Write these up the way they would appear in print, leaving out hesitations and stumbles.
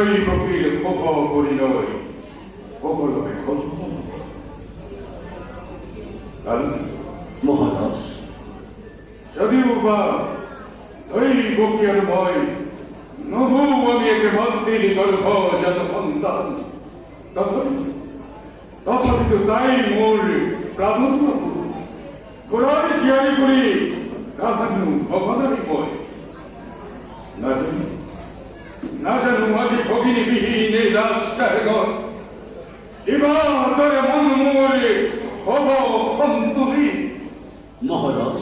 দৈবকীর খোপ পরিণয় অকলমে কষ্ট মহারাজ যদিও বা দৈবকীর ভয় নহু আমি একে মন্ত্রীর গর্ভ যত সন্তান তথাপিতো তাই মোর প্রাধান্য গোড়ার জিয়ারি করি প্রাধান্য ভগবানের ভয় না জানো আজি ভগিনী বিহীন এই রাস্তাগণ এবার ধরে মন মোরে হব অন্তরী। মহারাজ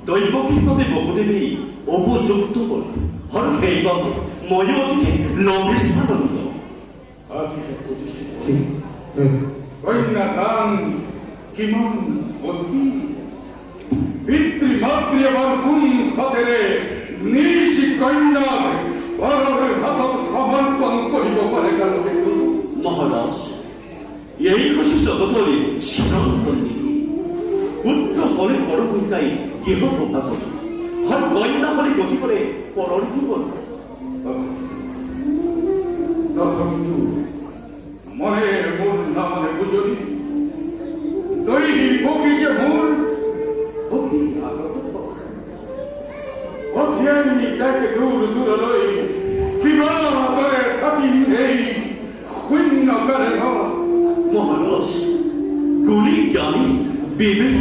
দৈবকীভাবে বহুদেবী উপযুক্ত হল হরখেই বাবু ময়োধিকে নবেশানন্দ আজিকে বুঝিছি কন্যা দান কিমান বন্ধি পিতৃমাতৃ এবার কোন সতেরে নিশি কন্যা বরের হাতত সমর্পণ করিব পারে গেল মহারাজ এই খুশি জগতরে সনাতন নীতি পুত্র হলে বড় কন্যাই গৃহ প্রভা করে হর কন্যা হলে গতি করে পরর জীবন মনের মূল না মনে বুঝলি দৈহিক বকি যে মূল বকি অধ্যায়নি তাকে দূর দূর লই কিবা করে থাকি এই শূন্য করে মহারাজ গুণী জ্ঞানী বিবেক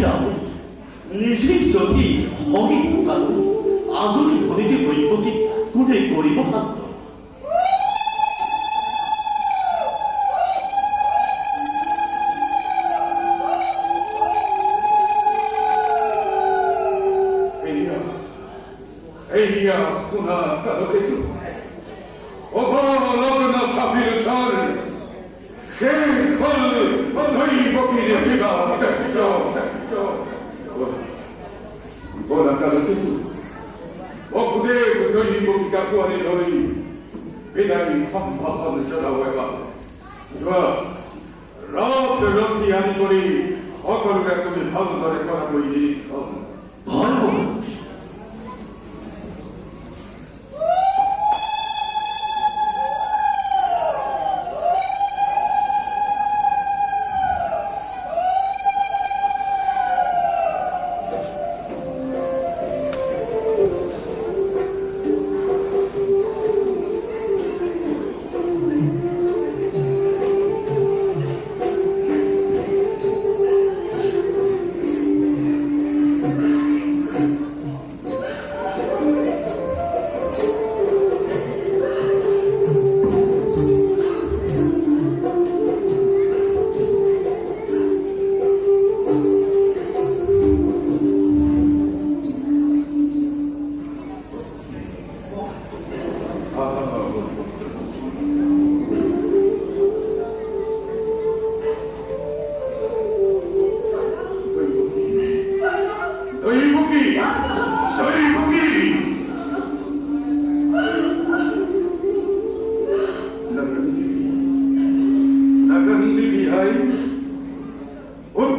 নিজেই যদি হরি কারু আজৰি ধনীকে দৈবকী কোনে কৰিব সাধ্য এইয়া শুনা কালকেতু অবলগ্ন সাপির স্বর সেই ফল অধৈবকীর বিবাহ বলা কালকেতু অকুদেব দৈবকী কাকুয়ারি ধরি বিদায়ী সম্ভাবন চলাও এবার রথ রথি আনি করি সকলকে তুমি ভাল করে করা বই জিনিস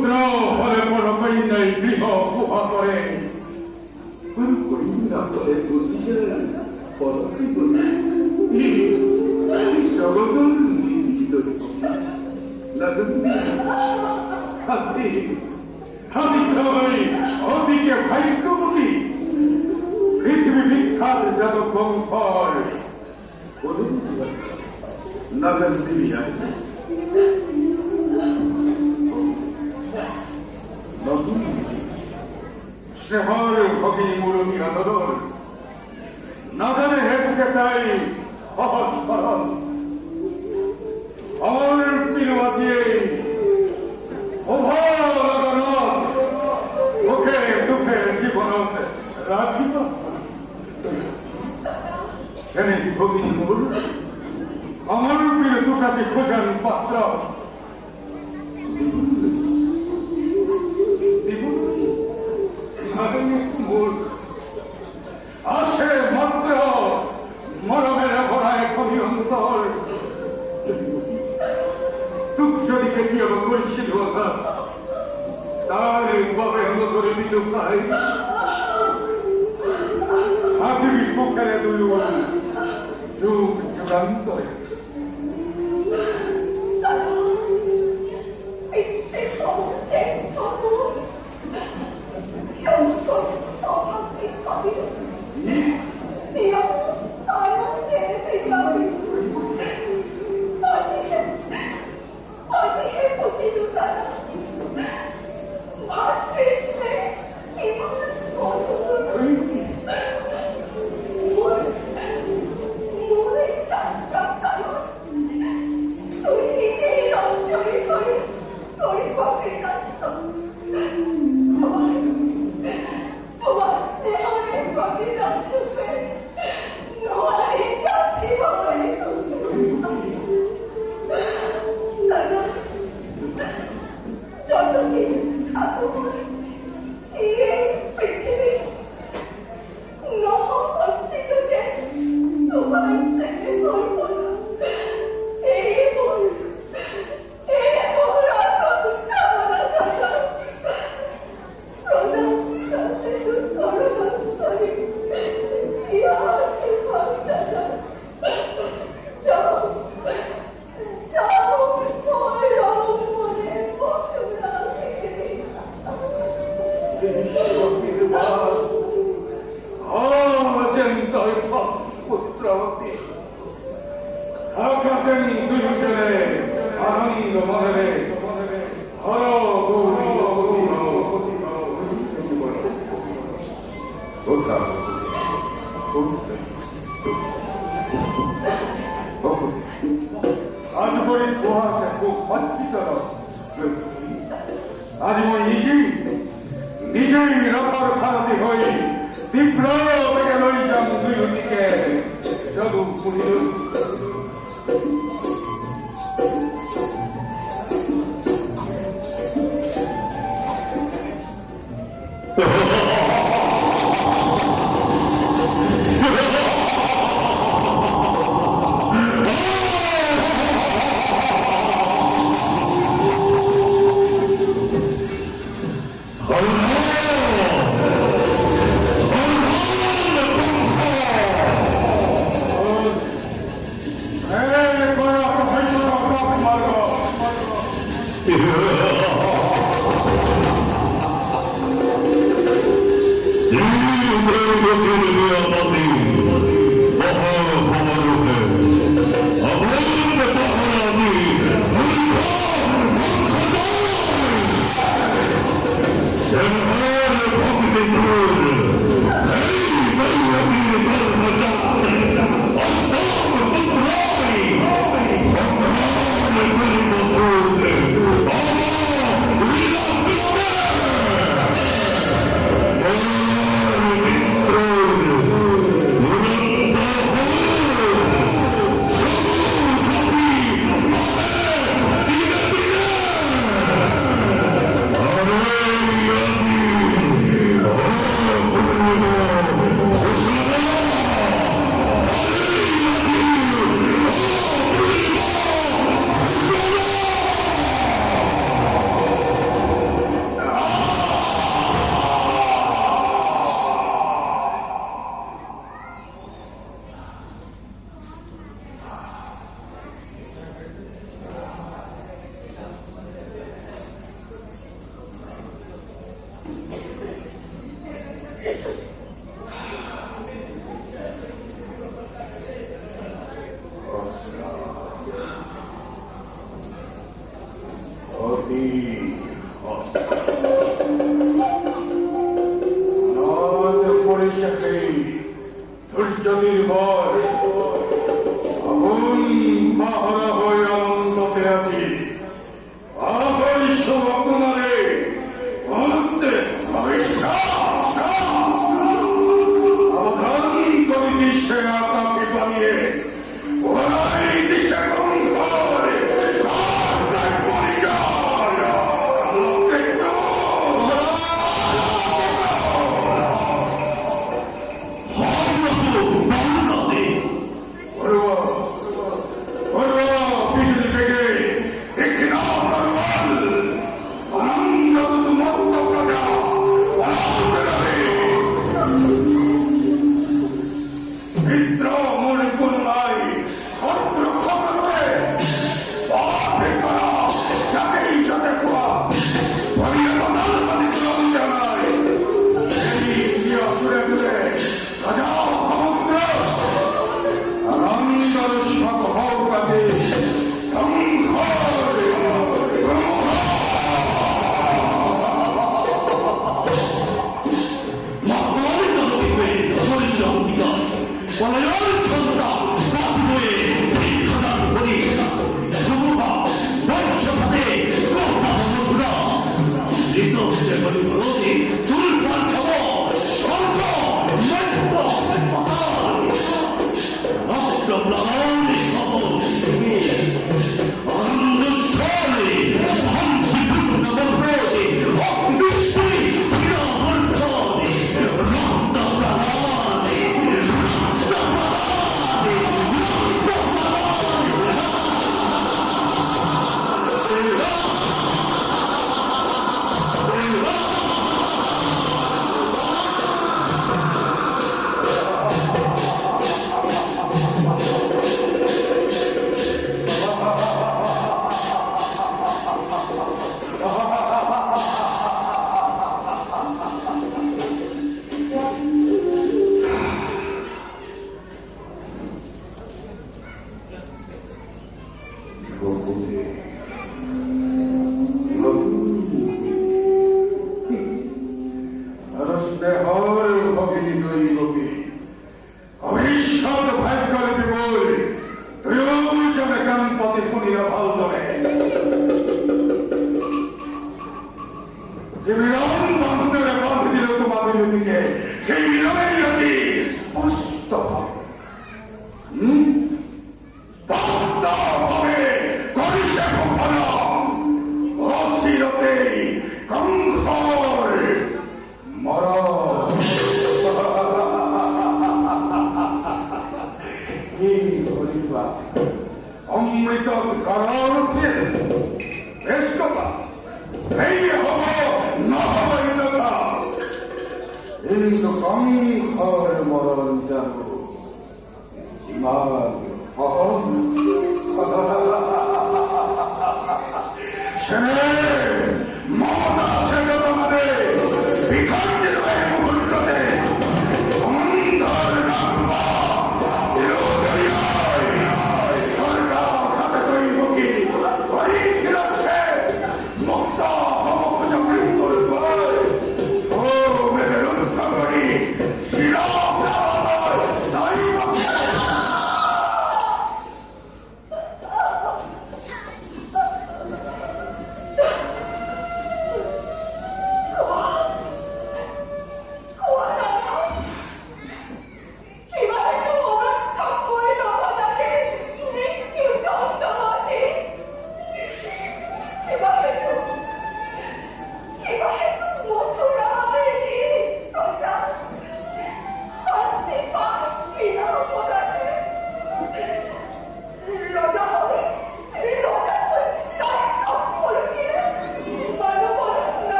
পুত্র হলে বড় কন্যায় গৃহ গুহা করে জগতন অদিকে ভাগ্যবতী পৃথিবী বিখ্যাত যত বংশর নগর দিবি শহর ভগিনী মুরলী আদর নগরে হেতুকে চাই সহজ সরল আমার প্রিয় বাঁচিয়ে মুখে দুঃখে জীবনত রাখিব কেন ভগিনী মূল আমার প্রিয় দুটাকে খোঁজান পাত্র আসে মাত্র মরমের ভরায় কবি অন্তর তুক যদি দেখি আমার করেছিল তার বাবে হল করে দিত ভাই পৃথিবীর মুখের দুই যুগ 간 거야. 아주머니 좋아하세요. 꼭 맞추시잖아. 아주머니 이제 라파를 파는데 거의 디프라이어 되게 너희장 누이니께 저도 우리는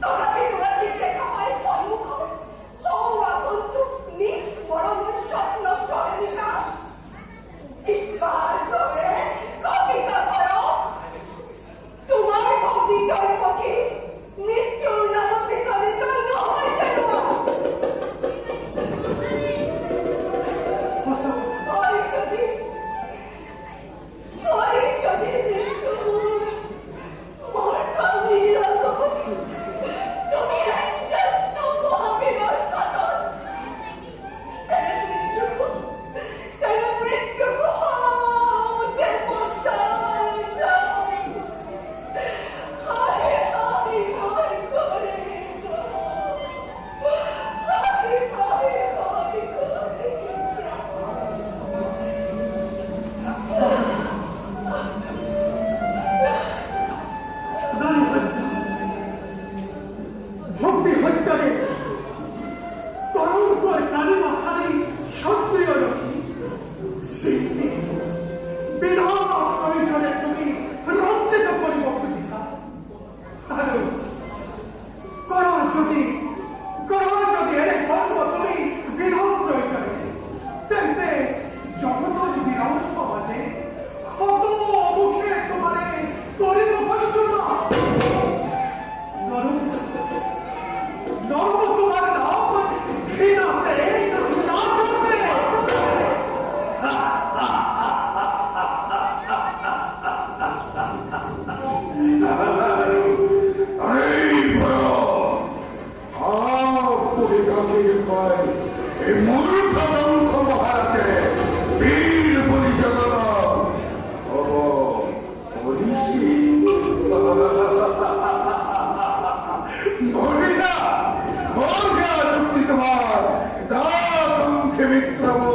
তথাপি তোমাৰ সন্মুখত সৌ আগন্তুক নিজ মৰমৰ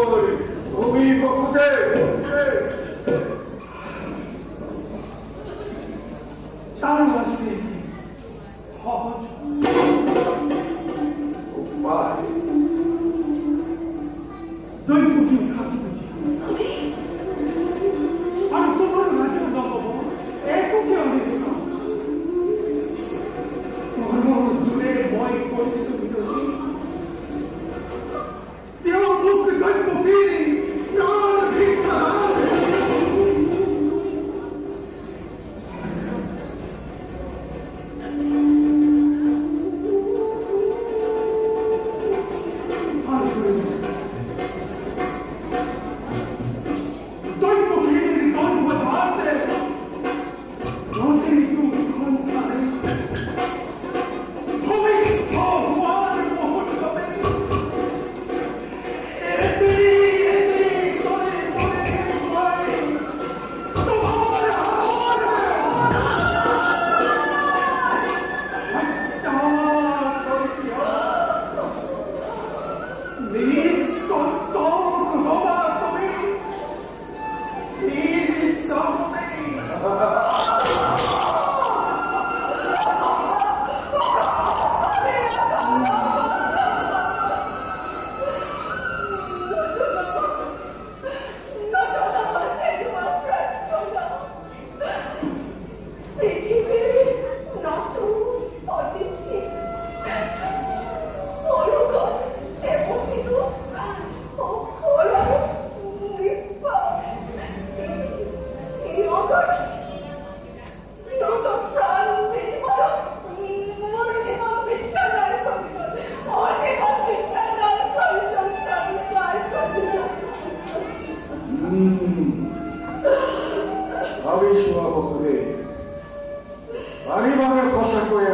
তুমি বহুতে তার আছে সহজ উপায় দৈবকী থাকিব আর তোমার নাচের নবম এককে অনিষ্ট ধর্ম জুড়ে বই পরিশ্রমী তেওঁ মুখ দৈবকী প্রাণ ভিক্ষা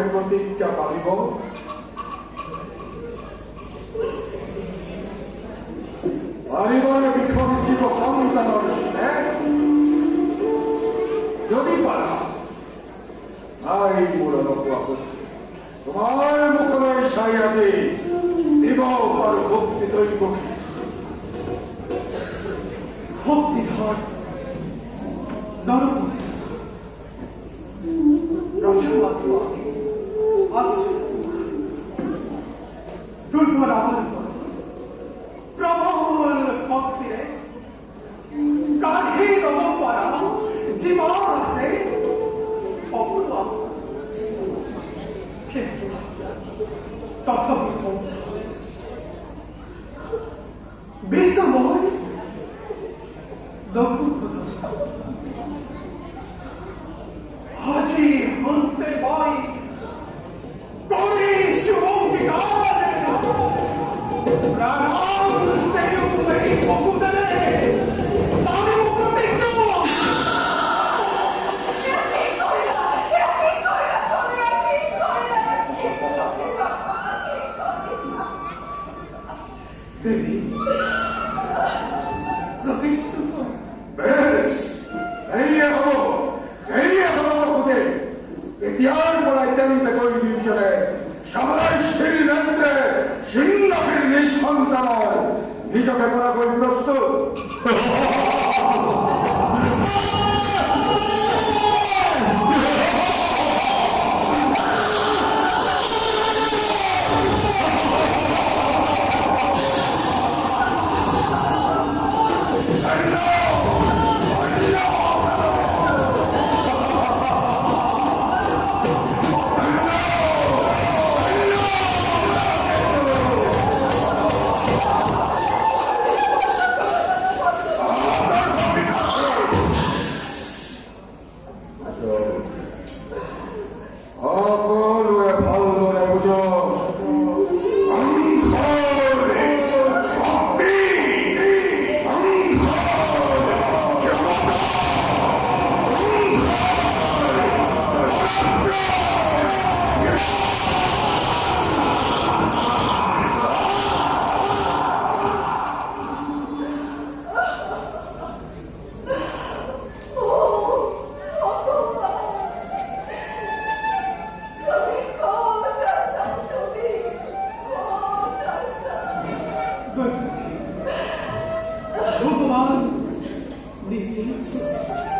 প্ৰতিজ্ঞা পালিব পাৰিবনে বিষম জীৱ সন্তানৰ যদি পাৰা আই মোৰ নোপোৱা তোমাৰ মুখলৈ চাই আজি দিব আৰু ভক্তি দৈবকী ভক্তিধর নরক রচনাত্ম দুর্বল আমার প্রবল ভক্তিরে গাঢ়ী নবপরা জীবন আছে অপূর্ব তথাপি বিশ্বময় আজি হন্তে বই করে শুভঙ্গিকার প্রাণ দেয় এই বকুদরে তার প্রতিজ্ঞ দেবী প্রতিষ্ঠিত বেশ এৰিয়ে হ'ব গোটে এতিয়াৰ পৰা এতিয়ালৈকে কৈ দিছিলে সমষ্টিৰ নেত্ৰে সিংহীৰ নিজ সন্তানৰ নিজকে কৰাকৈ প্ৰস্তুত 생수